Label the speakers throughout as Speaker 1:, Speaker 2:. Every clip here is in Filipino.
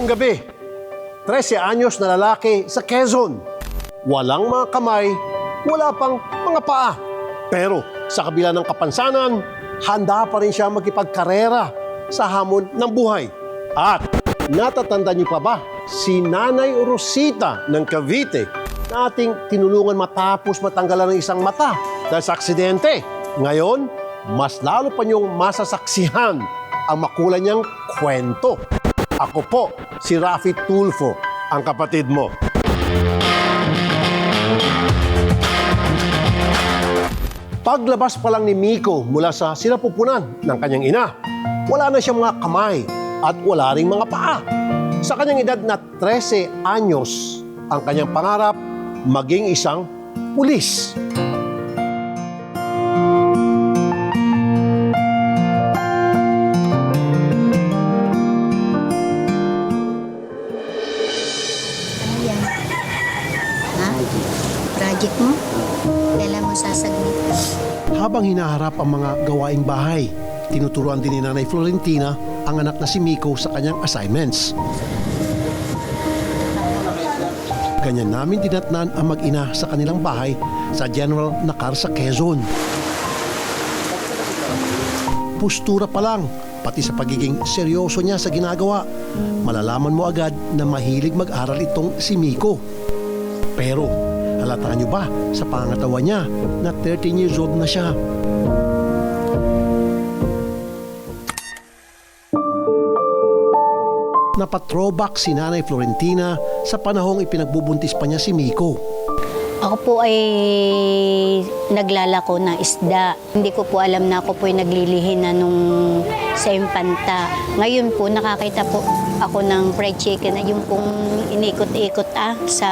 Speaker 1: gabi, 13 anyos na lalaki sa Quezon. Walang mga kamay, wala pang mga paa. Pero sa kabila ng kapansanan, handa pa rin siya makipagkarera sa hamon ng buhay. At natatanda niyo pa ba si Nanay Rosita ng Cavite na ating tinulungan matapos matanggalan ng isang mata dahil sa aksidente? Ngayon, mas lalo pa niyong masasaksihan ang makulay niyang kwento. Ako po, si Rafi Tulfo, ang kapatid mo. Paglabas pa lang ni Miko mula sa sinapupunan ng kanyang ina, wala na siyang mga kamay at wala ring mga paa. Sa kanyang edad na 13 anyos, ang kanyang pangarap maging isang pulis.
Speaker 2: Project mo? Kailan mo sasaglit?
Speaker 1: Habang hinaharap ang mga gawaing bahay, tinuturuan din ni Nanay Florentina ang anak na si Miko sa kanyang assignments. Ganyan namin dinatnan ang mag-ina sa kanilang bahay sa General Nakar sa Quezon. Postura pa lang, pati sa pagiging seryoso niya sa ginagawa, malalaman mo agad na mahilig mag-aral itong si Miko. Pero halata niyo ba sa pangatawa niya na 13 years old na siya? Napatrobak si Nanay Florentina sa panahong ipinagbubuntis pa niya si Miko.
Speaker 2: Ako po ay naglalako ng isda. Hindi ko po alam na ako po ay naglilihi na nung sa impanta. Ngayon po nakakita po ako ng fried chicken na yung pong inikot-ikot sa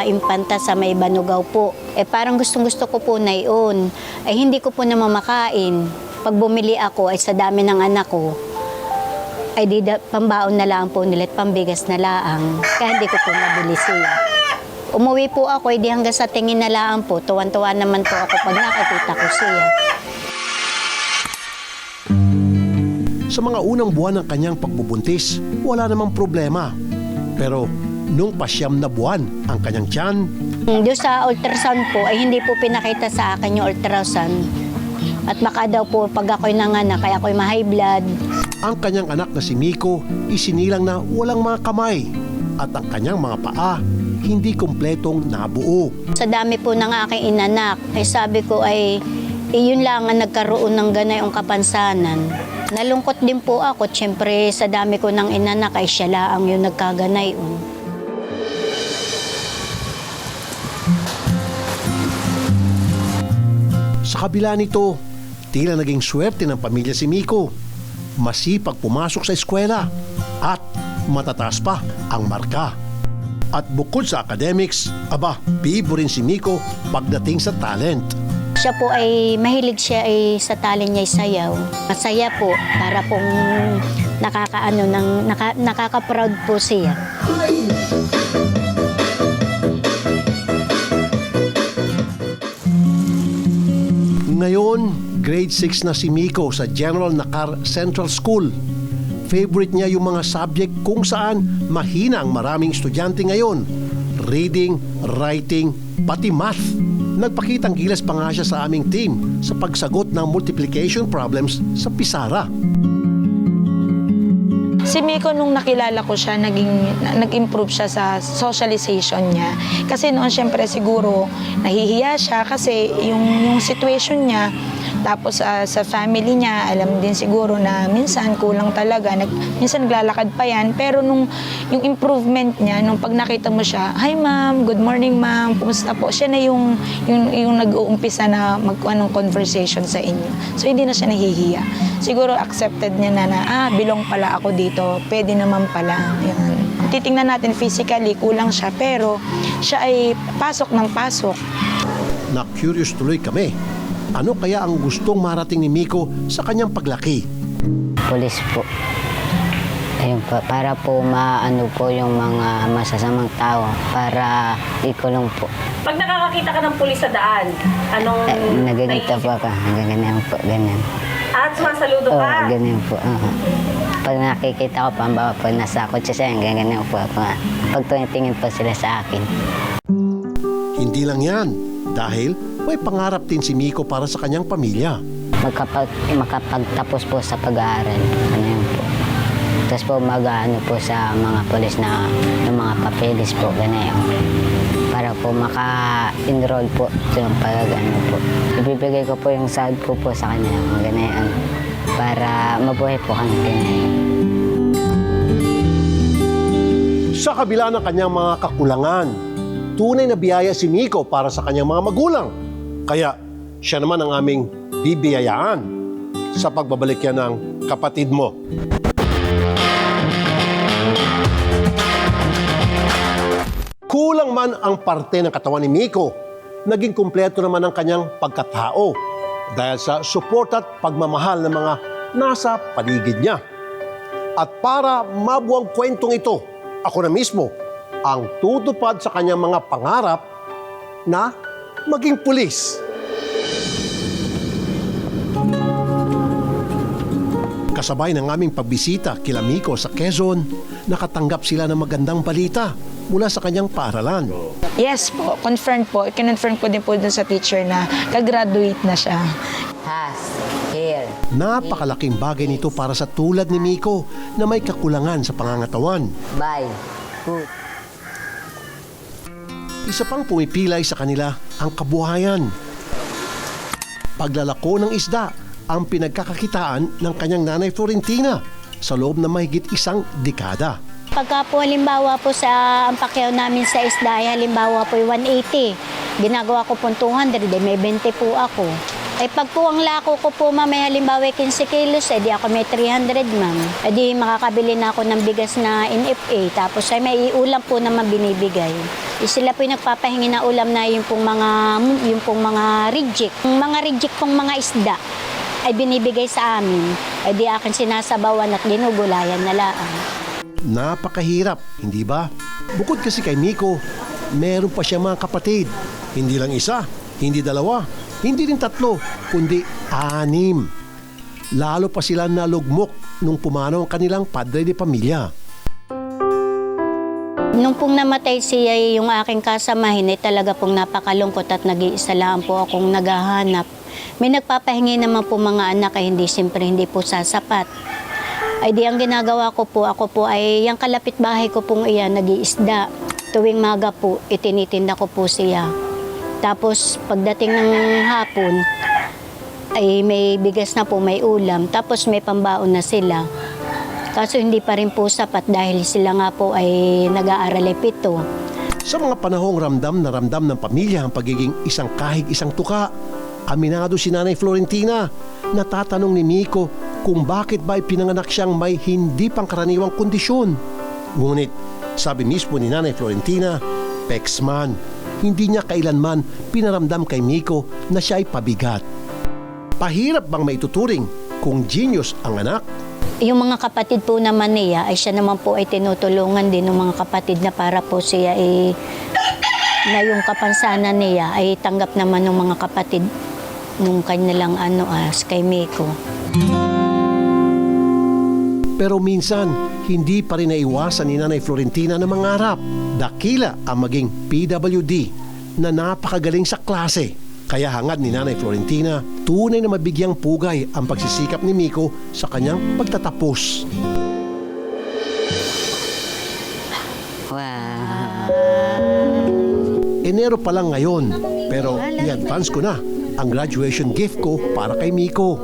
Speaker 2: impanta sa may Banugaw po. Parang gustong-gusto ko po na yun. Hindi ko po naman makain. Pag bumili ako ay sa dami ng anak ko, ay pambaon na lang po nila at pambigas na laang. Kaya hindi ko po nabili siya. Umuwi po ako, di hanggang sa tingin na lang po. Tuwan-tuwa naman po ako pag nakakita ko siya.
Speaker 1: Sa mga unang buwan ng kanyang pagbubuntis, wala namang problema. Pero nung pasyam na buwan ang kanyang tiyan,
Speaker 2: Doon sa ultrasound po, ay hindi po pinakita sa akin yung ultrasound. At baka daw po pag ako'y nanganak, kaya ako'y ma-high blood.
Speaker 1: ang kanyang anak na si Miko isinilang na walang mga kamay at ang kanyang mga paa hindi kumpletong nabuo.
Speaker 2: Sa dami po ng aking inanak, ay sabi ko ay iyon lang ang nagkaroon ng ganayong kapansanan. Nalungkot din po ako, siyempre sa dami ko ng inanak ay siya lang yung nagkaganayon.
Speaker 1: Sa kabila nito, tila naging swerte ng pamilya si Miko. Masipag pumasok sa eskwela at matataas pa ang marka. At bukod sa academics, bibo rin si Miko pagdating sa talent.
Speaker 2: Siya po ay mahilig siya ay sa talent niya ay sayaw. Masaya po para pong nakaka-proud po siya.
Speaker 1: Ngayon, grade 6 na si Miko sa General Nakar Central School. Favorite niya yung mga subject kung saan mahina ang maraming estudyante ngayon. Reading, writing, pati math. Nagpakitang gilas pa nga siya sa aming team sa pagsagot ng multiplication problems sa Pisara.
Speaker 3: Si Miko, nung nakilala ko siya, nag-improve siya sa socialization niya. Kasi noon, syempre, siguro, nahihiya siya kasi yung situation niya, tapos sa family niya, alam din siguro na minsan kulang talaga. Minsan naglalakad pa yan. Pero yung improvement niya, nung pag nakita mo siya, "Hi ma'am, good morning ma'am, kumusta po?" Siya na yung nag-uumpisa na magkuha ng conversation sa inyo. So hindi na siya nahihiya. Siguro accepted niya na belong pala ako dito. Pwede naman pala. Yan. Titingnan natin physically, kulang siya. Pero siya ay pasok ng pasok.
Speaker 1: Na-curious tuloy kami. Ano kaya ang gustong marating ni Miko sa kanyang paglaki?
Speaker 4: Pulis po. Ayun po, para po maano po yung mga masasamang tao, para ikulong po.
Speaker 5: Pag nakakakita ka ng pulis sa daan, anong
Speaker 4: Nagaganito po ako, nagaganyan po, ganyan.
Speaker 5: At sumasaludo
Speaker 4: Oo,
Speaker 5: ka.
Speaker 4: ganyan po. Pag nakikita ko pa, pag nasa kotse siya, ganyan po ako. Pag tumitingin po sila sa akin.
Speaker 1: Hindi lang yan, dahil may pangarap din si Miko para sa kanyang pamilya.
Speaker 4: Makapagtapos po sa pag-aaral. Ganyan po. Tapos po mag-ano po sa mga polis na yung mga papeles po, ganyan. Para po maka-enroll po yung pag-ano po. Ibibigay ko po yung sahod ko po sa kanya, ganyan. Para mabuhay po kami ganyan.
Speaker 1: Sa kabila ng kanyang mga kakulangan, tunay na biyaya si Miko para sa kanyang mga magulang. Kaya siya naman ang aming bibiyayaan sa pagbabalik yan ng kapatid mo. Kulang man ang parte ng katawan ni Miko, naging kumpleto naman ang kanyang pagkatao dahil sa support at pagmamahal ng mga nasa paligid niya. At para mabuwang kwentong ito, ako na mismo ang tutupad sa kanyang mga pangarap na maging pulis. Kasabay ng aming pagbisita kila Miko sa Quezon, nakatanggap sila ng magandang balita mula sa kanyang paaralan.
Speaker 3: Yes po, confirmed po. Kinonfirm ko din po dun sa teacher na kagraduate na siya.
Speaker 4: Has, here.
Speaker 1: Napakalaking bagay nito para sa tulad ni Miko na may kakulangan sa pangangatawan.
Speaker 4: Bye. Good.
Speaker 1: Isa pang pumipilay sa kanila ang kabuhayan. Paglalako ng isda ang pinagkakakitaan ng kanyang nanay Florentina sa loob ng mahigit isang dekada.
Speaker 2: Pagka po halimbawa po sa ang pakyaw namin sa isda, ay halimbawa po 180. Ginagawa ko po 200, may 20 po ako. Ay pag po ang lako ko po ma'am, may halimbawa 15 kilos, di ako may 300 ma'am. Di makakabili na ako ng bigas na NFA, tapos ay may ulam po naman binibigay. Sila po yung nagpapahingi na ulam na yung pong mga reject. Yung mga reject pong mga isda ay binibigay sa amin. Ay di akin sinasabawan at ginugulayan na laang.
Speaker 1: Napakahirap, hindi ba? Bukod kasi kay Miko, meron pa siya mga kapatid. Hindi lang isa, hindi dalawa, hindi rin tatlo, kundi 6. Lalo pa sila nalugmok nung pumanaw ang kanilang padre de pamilya.
Speaker 2: Nung pong namatay siya yung aking kasamahin ay talaga pong napakalungkot at nag-iisa lang po akong naghahanap. May nagpapahingi naman po mga anak ay siyempre hindi po sasapat. Ay di ang ginagawa ko po, ako po ay yung kalapit bahay ko pong iyan, nag-iisda. Tuwing maga po, itinitinda ko po siya. Tapos pagdating ng hapon, ay may bigas na po, may ulam. Tapos may pambaon na sila. Kaso hindi pa rin po sapat dahil sila nga po ay nag-aaral ay 7.
Speaker 1: Sa mga panahong ramdam na ramdam ng pamilya ang pagiging isang kahig isang tuka, aminado si Nanay Florentina. Natatanong ni Miko kung bakit ba ipinanganak siyang may hindi pangkaraniwang kondisyon. Ngunit sabi mismo ni Nanay Florentina, Pexman, hindi niya kailanman pinaramdam kay Miko na siya ay pabigat. Pahirap bang maituturing kung genius ang anak?
Speaker 2: Yung mga kapatid po naman niya, ay siya naman po ay tinutulungan din ng mga kapatid na para po siya ay na yung kapansanan niya ay tanggap naman ng mga kapatid nung kanilang kay Miko.
Speaker 1: Pero minsan, hindi pa rin naiwasan ni Nanay Florentina na mangarap. Dakila ang maging PWD na napakagaling sa klase. Kaya hangad ni Nanay Florentina, tunay na mabigyang pugay ang pagsisikap ni Miko sa kanyang pagtatapos.
Speaker 4: Wow.
Speaker 1: Enero pa lang ngayon, pero i-advance ko na ang graduation gift ko para kay Miko.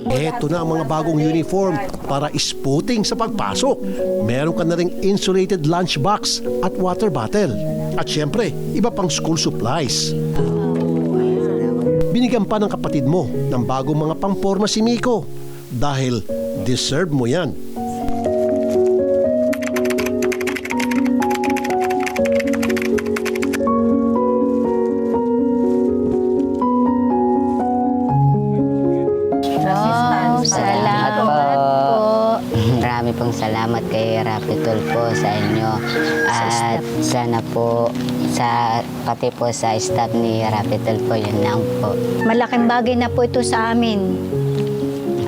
Speaker 1: Eto na ang mga bagong uniform para isputing sa pagpasok. Meron ka na ring insulated lunchbox at water bottle. At syempre, iba pang school supplies. Binigyan pa ng kapatid mo ng bagong mga pamporma si Miko dahil deserve mo yan.
Speaker 2: Salamat po.
Speaker 4: Marami pong salamat kay Rapitol po sa inyo. At sana po pati po sa staff ni Rapitol po, yun lang po.
Speaker 2: Malaking bagay na po ito sa amin.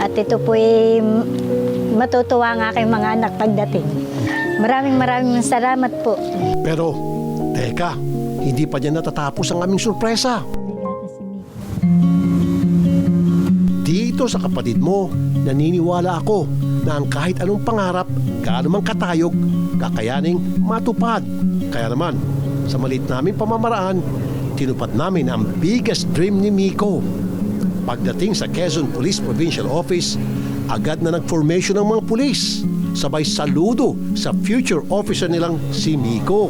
Speaker 2: At ito po ay matutuwa ang aking mga anak pagdating. Maraming salamat po.
Speaker 1: Pero, teka, hindi pa niya natatapos ang aming sorpresa. Dito sa kapatid mo, naniniwala ako na ang kahit anong pangarap, gaano mang katayog, kakayaning matupad. Kaya naman, sa maliit naming pamamaraan, tinupad namin ang biggest dream ni Miko. Pagdating sa Quezon Police Provincial Office, agad na nag-formation ng mga pulis. Sabay saludo sa future officer nilang si Miko.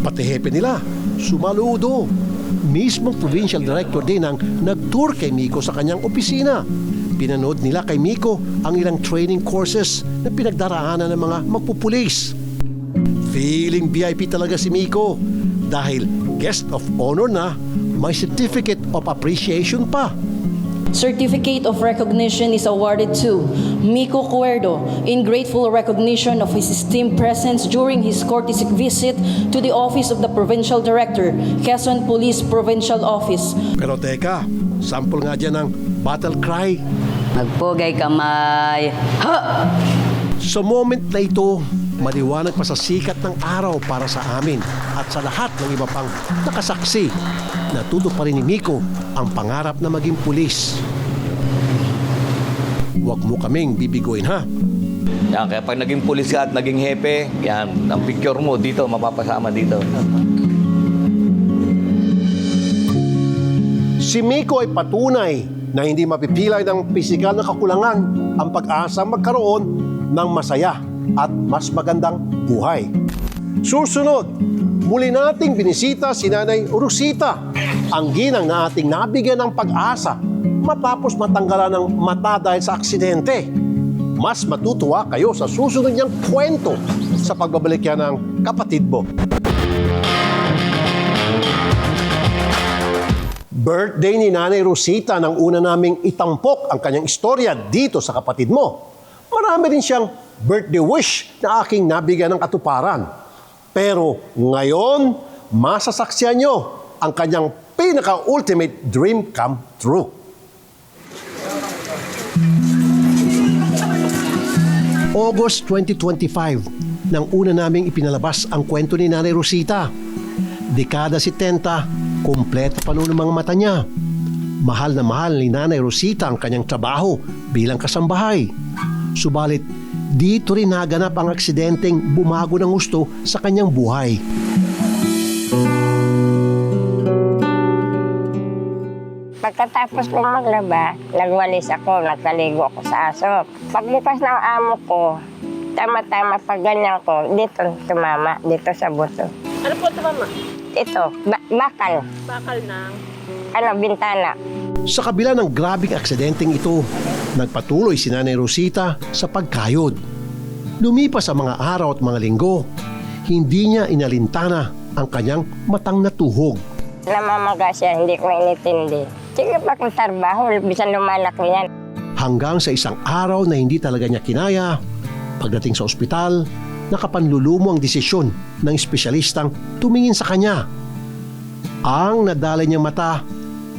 Speaker 1: Pati hepe nila, sumaludo. Mismong provincial director din ang nag-tour kay Miko sa kanyang opisina. Pinanood nila kay Miko ang ilang training courses na pinagdaraanan ng mga magpupulis. Feeling VIP talaga si Miko dahil guest of honor na, may certificate of appreciation pa.
Speaker 5: Certificate of recognition is awarded to Miko Cuerdo in grateful recognition of his esteemed presence during his courtesy visit to the office of the Provincial Director, Quezon Police Provincial Office.
Speaker 1: Pero teka, sample nga dyan ng battle cry.
Speaker 5: Magpugay kamay. Ha!
Speaker 1: Sa moment na ito, maliwanag pa sa sikat ng araw para sa amin at sa lahat ng iba pang nakasaksi. Natuto pa rin ni Miko ang pangarap na maging pulis. Huwag mo kaming bibiguin, ha?
Speaker 6: Yan, kaya pag naging pulis ka at naging hepe, yan, ang picture mo dito, mapapasama dito.
Speaker 1: Si Miko ay patunay na hindi mapipilay ng pisikal na kakulangan ang pag-asa magkaroon ng masaya at mas magandang buhay. Susunod, muli nating binisita si Nanay Rosita, ang ginang na ating nabigyan ng pag-asa matapos matanggalan ng mata dahil sa aksidente. Mas matutuwa kayo sa susunod niyang kwento sa pagbabalik yan ng kapatid mo. Birthday ni Nanay Rosita nang una naming itampok ang kanyang istorya dito sa kapatid mo. Marami rin siyang birthday wish na aking nabigyan ng katuparan. Pero ngayon, masasaksiyan nyo ang kanyang pinaka-ultimate dream come true. August 2025, nang una naming ipinalabas ang kwento ni Nanay Rosita. Dekada 70, kompleto pa noon ang mga mata niya. Mahal na mahal ni Nanay Rosita ang kanyang trabaho bilang kasambahay. Subalit, dito rin naganap ang aksidenteng bumago ng gusto sa kanyang buhay.
Speaker 7: Pagkatapos kong maglaba, nagwalis ako, nagkaligo ako sa aso. Pagbukas ng amo ko, tama-tama pag ganyan ko, dito tumama, dito sa buto.
Speaker 8: Ano po tumama?
Speaker 7: Ito, bakal.
Speaker 8: Bakal ng...
Speaker 7: Bintana.
Speaker 1: Sa kabila ng grabing aksidenteng ito, nagpatuloy si Nanay Rosita sa pagkayod. Lumipas ang mga araw at mga linggo, hindi niya inalintana ang kanyang matang natuhog.
Speaker 7: Namamaga siya, hindi ko initindi. Sige pa kung trabaho, bisan lumalaki yan.
Speaker 1: Hanggang sa isang araw na hindi talaga niya kinaya, pagdating sa ospital, nakapanlulumo ang desisyon ng espesyalistang tumingin sa kanya. Ang nadalay niyang mata,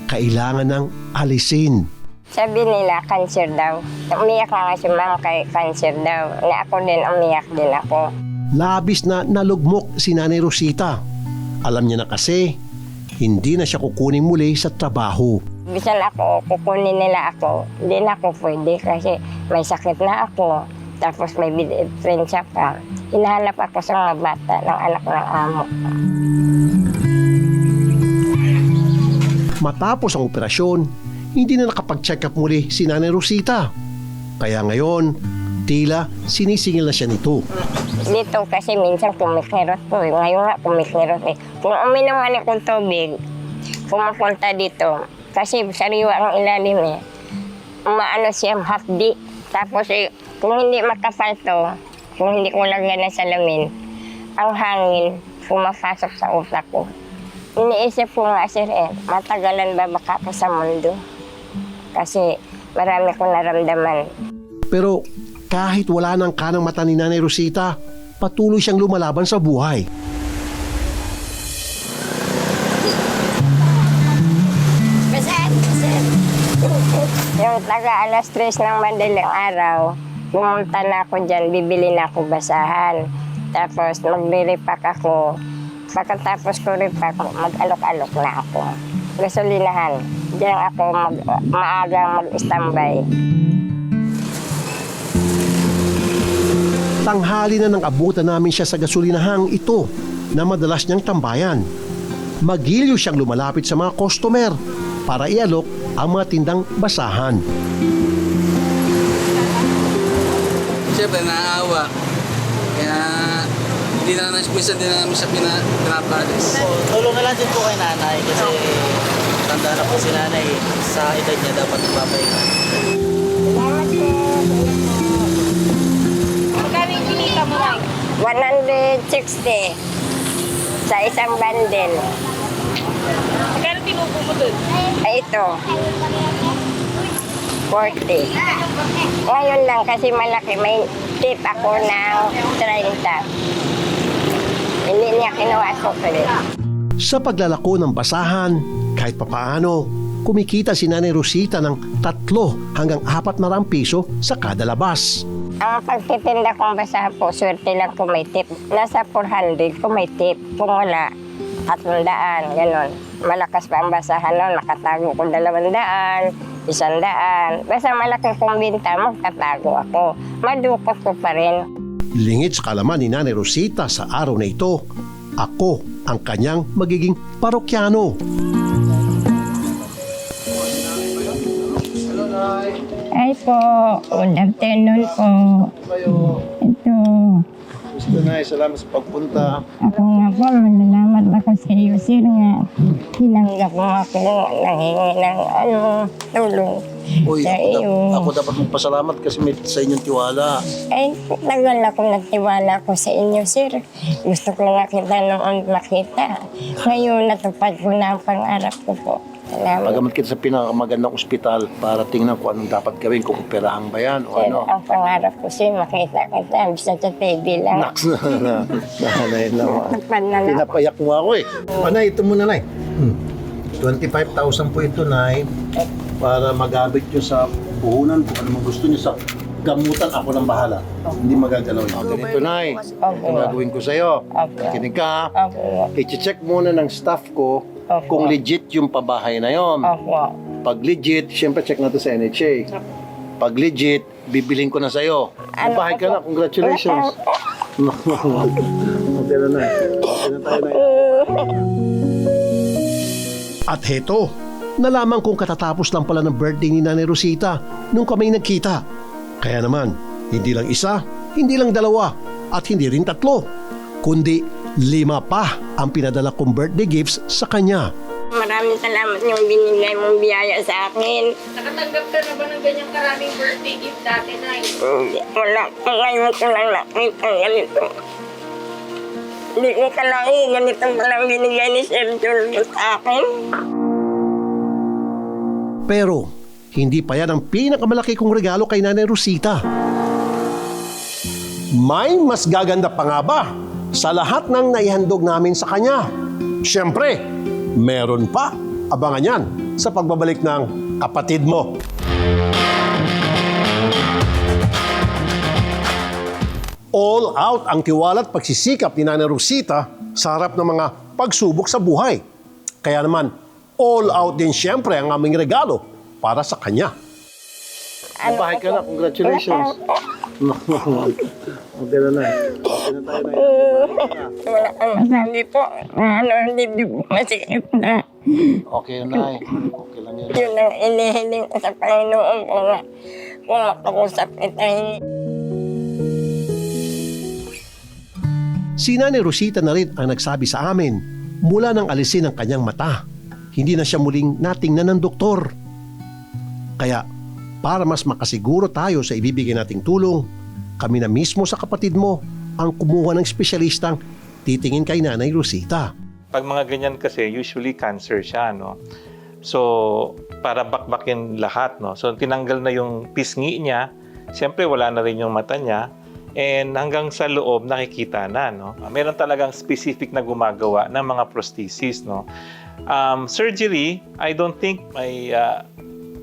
Speaker 1: kailangan ng alisin.
Speaker 7: Sabi nila, cancer daw. Umiyak na nga si ma'am kay cancer daw. Na ako din, umiyak din ako.
Speaker 1: Labis na nalugmok si Nanay Rosita. Alam niya na kasi, hindi na siya kukunin muli sa trabaho.
Speaker 7: Bisan ako, kukunin nila ako. Hindi na ako pwede kasi may sakit na ako. Tapos may diferensya pa. Hinahanap ako sa mga bata ng anak ng amo.
Speaker 1: Matapos ang operasyon, hindi na nakapag-check up muli si Nanay Rosita. Kaya ngayon, tila sinisingil na siya nito.
Speaker 7: Dito kasi minsan kumikirot po. Ngayon nga kumikirot eh. Kung uminom nga akong tubig, pumupunta dito. Kasi sariwa ang ilalim eh. Umaano siya, hapdi. Tapos eh, kung hindi makapal to, kung hindi ko lagyan ng salamin, ang hangin pumapasok sa utak ko. Iniisip ko nga, sir, matagalan ba baka ako sa mundo? Kasi marami kong naramdaman.
Speaker 1: Pero kahit wala nang kanang mata ni Nanay Rosita, patuloy siyang lumalaban sa buhay.
Speaker 7: Yung taga alas 3 ng madaling araw, pumunta na ako dyan, bibili na ako basahan. Tapos magre-repack ako. Pagkatapos ko repack, mag-alok-alok na ako. Gasolinahan. Diyan ako maagang mag-standby.
Speaker 1: Tanghali na nang abutan namin siya sa gasolinahang ito na madalas niyang tambayan. Magiliw siyang lumalapit sa mga customer para ialok ang mga tindang basahan.
Speaker 8: Siyempre, naaawa. Kaya minsan din namin siya pinapalis.
Speaker 9: Tulong na lang din po kay nanay kasi tanda na po si nanay. Sa edad niya dapat magpapahinga.
Speaker 7: Magkano yung kinita mo lang? 160 sa isang bundle.
Speaker 3: Magkano tinubo mo dun?
Speaker 7: Ay, ito. 40. Ngayon lang kasi malaki, may tip ako ng 30. Hindi niya kinuha ko ulit.
Speaker 1: Sa paglalako ng basahan, kahit papaano, kumikita si Nanay Rosita ng 3 hanggang 400 piso sa kada labas.
Speaker 7: Ang pagtitinda kong basahan po, swerte lang kung may tip. Nasa 400 kung may tip. Kung wala, 300, gano'n. Malakas pa ang basahan nun, nakatago ko 200, 100. Basta malaki kong binta, magtatago ako. Madukot ko pa rin.
Speaker 1: Lingid sa kalaman ni Nanay Rosita sa araw na ito, ako ang kanyang magiging parokyano.
Speaker 7: Ay po, good afternoon po. Ito,
Speaker 1: Gusto na, salamat sa pagpunta.
Speaker 7: ako nga po, malalamat ako sa iyo, sir nga. Hinanggap mo ako, nanghingi ng tulong
Speaker 9: Uy,
Speaker 7: sa iyo.
Speaker 9: ako dapat magpasalamat kasi may sa inyong tiwala.
Speaker 7: Ay, tagal akong nagtiwala ko sa inyo, sir. Gusto ko nga kita noon makita. Ngayon, natupad ko na ang pangarap ko po. Salamat.
Speaker 9: Magamat kita sa pinakamagandang ospital para tingnan kung anong dapat gawin, kung operahan ba yan o
Speaker 7: Sir,
Speaker 9: ano.
Speaker 7: ang pangarap ko, sir, makita kita. Bisa sa TV lang.
Speaker 9: Naks na. Nanay naman.
Speaker 7: Natupad na lang.
Speaker 9: Pinapayak mo ako eh. Nay, ito muna, Nay. 25,000 po ito, Nay. Para magamit nyo sa puhunan kung ano mang gusto nyo sa gamutan, ako nang bahala. Hindi magagalaw yun. Ganito, Nay.
Speaker 7: Opo.
Speaker 9: Ito gagawin ko sa'yo.
Speaker 7: Opo.
Speaker 9: Kinig ka, ha?
Speaker 7: Opo.
Speaker 9: I-check muna ng staff ko
Speaker 7: Opo.
Speaker 9: kung legit yung pabahay na yon.
Speaker 7: Opo.
Speaker 9: Pag legit, siyempre check natin sa NHA. Pag legit, bibiling ko na sa'yo.
Speaker 7: Ano
Speaker 9: Pabahay ka
Speaker 7: po?
Speaker 9: na, congratulations. Okay na, Nay. Okay na tayo, Nay.
Speaker 1: At heto, nalaman kong katatapos lang pala ng birthday ni Nanay Rosita nung kami nagkita. Kaya naman, hindi lang isa, hindi lang 2, at hindi rin 3, kundi 5 pa ang pinadala kong birthday gifts sa kanya.
Speaker 7: Maraming salamat yung binigay mong biyaya sa akin.
Speaker 3: Nakatanggap ka na ba ng ganyang karaming birthday gift dati, Nay?
Speaker 7: Wala. Ngayon ko lang nakita ganito. Hindi ko kalahin. Ganito palang binigay ni Sir Julio sa akin.
Speaker 1: Pero, hindi pa yan ang pinakamalaki kong regalo kay Nanay Rosita. May mas gaganda pa nga ba sa lahat ng naihandog namin sa kanya? Siyempre, meron pa. Abangan yan sa pagbabalik ng Kapatid Mo. All out ang tiwala at pagsisikap ni Nanay Rosita sa harap ng mga pagsubok sa buhay. Kaya naman, all out din siyempre ang aming regalo para sa kanya.
Speaker 9: Pabahay ka na, congratulations. Okay na, Nay. Okay na tayo, Nay.
Speaker 7: Wala kang masabi po. Hindi po masikip na.
Speaker 9: Okay na, Nay. Okay lang yan.
Speaker 7: Yun ang inihiling ko sa Panginoon ko na kung makakusap kita.
Speaker 1: Si Nanay Rosita na rin ang nagsabi sa amin mula nang alisin ang kanyang mata. Hindi na siya muling natingnan ng doktor. Kaya para mas makasiguro tayo sa ibibigay nating tulong, kami na mismo sa Kapatid Mo ang kumuha ng espesyalistang titingin kay Nanay Rosita.
Speaker 10: Pag mga ganyan kasi, usually cancer siya, no? So, para bakbakin lahat, no? So, tinanggal na yung pisngi niya. Siyempre, wala na rin yung mata niya. And hanggang sa loob, nakikita na, no? Meron talagang specific na gumagawa ng mga prosthesis, no? Surgery, I don't think may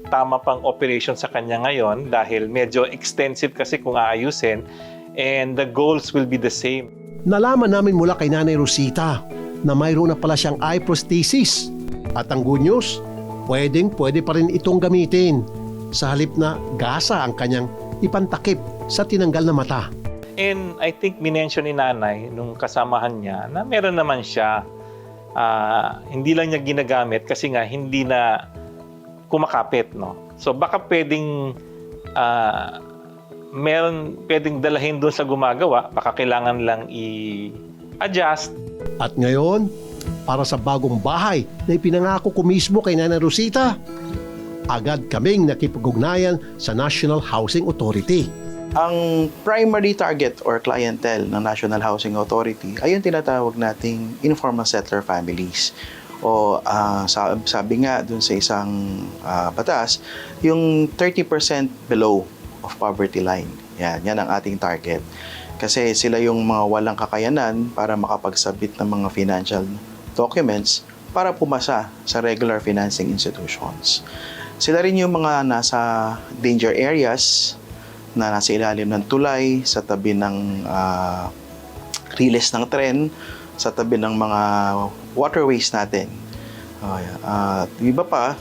Speaker 10: tama pang operation sa kanya ngayon dahil medyo extensive kasi kung aayusin, and the goals will be the same.
Speaker 1: Nalaman namin mula kay Nanay Rosita na mayroon na pala siyang eye prosthesis. At ang good news, pwede pa rin itong gamitin sa halip na gasa ang kanyang ipantakip sa tinanggal na mata.
Speaker 10: And I think minention ni Nanay nung kasamahan niya na meron naman siya. Hindi lang niya ginagamit kasi nga hindi na kumakapit, no? So baka pwedeng pwedeng dalahin doon sa gumagawa, baka kailangan lang i-adjust.
Speaker 1: At ngayon, para sa bagong bahay na ipinangako ko mismo kay Nanay Rosita, agad kaming nakipag-ugnayan sa National Housing Authority.
Speaker 11: Ang primary target or clientele ng National Housing Authority ay yung tinatawag nating informal settler families. O sabi nga dun sa isang batas, yung 30% below of poverty line. Yan ang ating target. Kasi sila yung mga walang kakayanan para makapagsabit ng mga financial documents para pumasa sa regular financing institutions. Sila rin yung mga nasa danger areas, na nasa ilalim ng tulay, sa tabi ng riles ng tren, sa tabi ng mga waterways natin. Iba pa,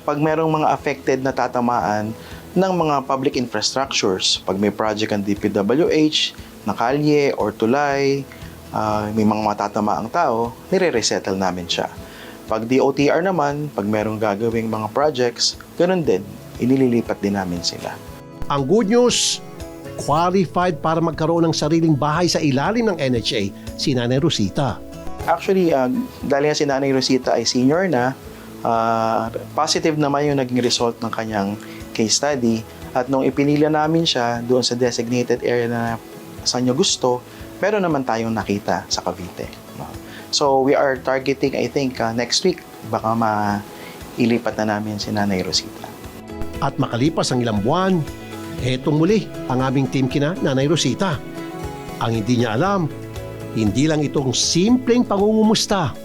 Speaker 11: pag merong mga affected na tatamaan ng mga public infrastructures, pag may project ang DPWH, na kalye or tulay, may mga matatamaang tao, nire-resettle namin siya. Pag DOTR naman, pag merong gagawing mga projects, ganun din, inililipat din namin sila.
Speaker 1: Ang good news, qualified para magkaroon ng sariling bahay sa ilalim ng NHA si Nanay Rosita.
Speaker 11: Actually, dahil nga si Nanay Rosita ay senior na, positive naman yung naging result ng kanyang case study. At nung ipinila namin siya doon sa designated area na saan niya gusto, meron naman tayong nakita sa Cavite. So we are targeting, I think, next week, baka mailipat na namin si Nanay Rosita.
Speaker 1: At makalipas ang ilang buwan, eto muli ang aming team kina Nanay Rosita. Ang hindi niya alam, hindi lang itong simpleng pangungumusta.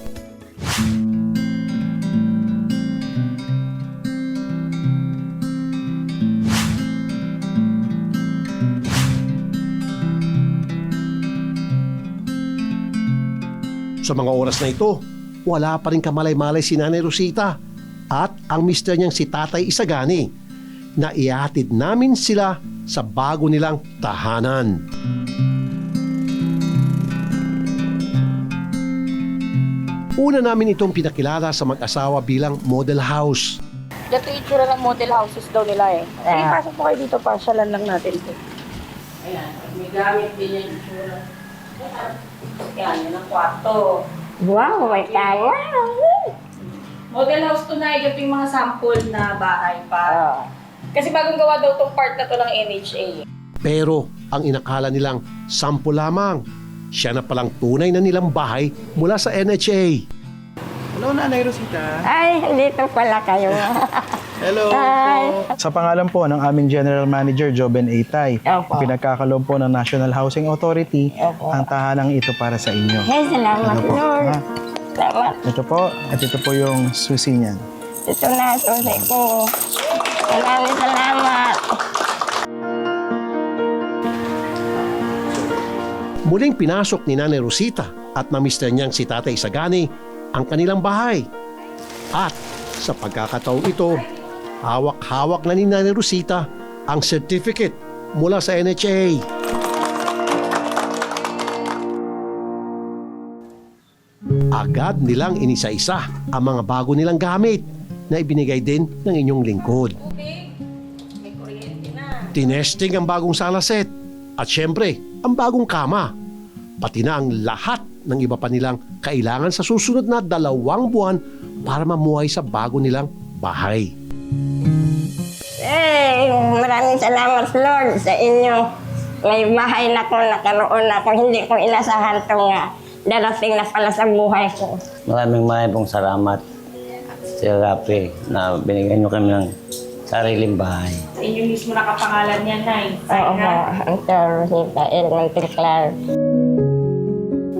Speaker 1: Sa mga oras na ito, wala pa rin kamalay-malay si Nanay Rosita at ang mister niyang si Tatay Isagani na ihatid namin sila sa bago nilang tahanan. Una namin itong pinakilala sa mag-asawa bilang model house.
Speaker 3: Ito yung itsura ng model houses daw nila eh. Sige, pasok po kayo dito, pasyalan lang natin ito. Ayan, may gamit din yung itsura. Yan, yan ang kwarto.
Speaker 7: Wow, may kaya.
Speaker 3: Model house to na, ito yung mga sample na bahay pa. Kasi bagong gawa daw itong part na to ng NHA.
Speaker 1: Pero ang inakala nilang sample lamang. Siya na palang tunay na nilang bahay mula sa NHA.
Speaker 11: Hello, Nanay Rosita.
Speaker 7: Ay, dito pala kayo.
Speaker 11: Hello
Speaker 7: Hi.
Speaker 11: po. Sa pangalan po ng aming General Manager, Joben Eitay,
Speaker 7: Opo.
Speaker 11: pinagkakaloob po ng National Housing Authority,
Speaker 7: Opo.
Speaker 11: ang tahanang ito para sa inyo.
Speaker 7: Hey, salamat,
Speaker 11: Ano po?
Speaker 7: Lord.
Speaker 11: Ha?
Speaker 7: Salamat.
Speaker 11: Ito po, at ito po yung susi niyan.
Speaker 7: Ito na, susi ko. Maraming salamat.
Speaker 1: Muling pinasok ni Nanay Rosita at na mister niyang si Tatay Isagani ang kanilang bahay. At sa pagkakataong ito, hawak-hawak na ni Nanay Rosita ang certificate mula sa NHA. Agad nilang inisa-isa ang mga bago nilang gamit na ibinigay din ng inyong lingkod. Tinesting ang bagong sala set at syempre ang bagong kama. Pati na ang lahat ng iba pa nilang kailangan sa susunod na 2 buwan para mamuhay sa bago nilang bahay.
Speaker 7: Maraming salamat, Lord, sa inyo. May bahay na ko, nakaroon ako. Hindi ko inasahan ito nga. Darating na pala sa buhay ko.
Speaker 12: Maraming pong salamat, Sir Rafi, na binigyan nyo kami ng sariling bahay.
Speaker 3: Sa inyo mismo nakapangalan yan, Nay.
Speaker 7: Oo po, ang Rosita Elementary Clark.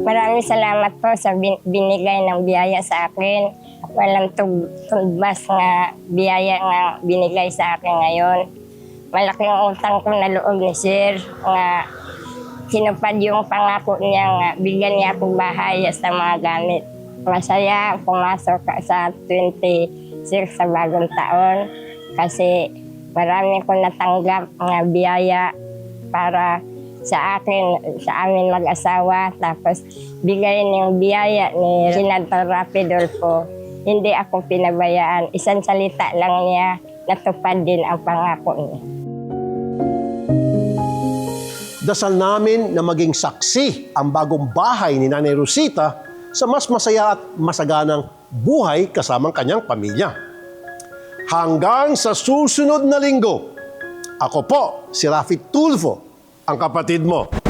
Speaker 7: Maraming salamat po sa binigay ng biyaya sa akin. walang tugbas nga biyaya nga binigay sa akin ngayon. Malaking utang ko na loob ni Sir nga sinupad yung pangako niya nga bigyan niya akong bahay sa mga gamit. Masaya pumasok sa 26 sa bagong taon kasi marami ko natanggap nga biyaya para sa amin mag-asawa. Tapos bigayin yung biyaya ni Senator Rapi Tulfo. Hindi ako pinabayaan. Isang salita lang niya, natupad din ang pangako niya.
Speaker 1: Dasal namin na maging saksi ang bagong bahay ni Nanay Rosita sa mas masaya at masaganang buhay kasamang kanyang pamilya. Hanggang sa susunod na linggo, ako po si Rafi Tulfo, ang kapatid mo.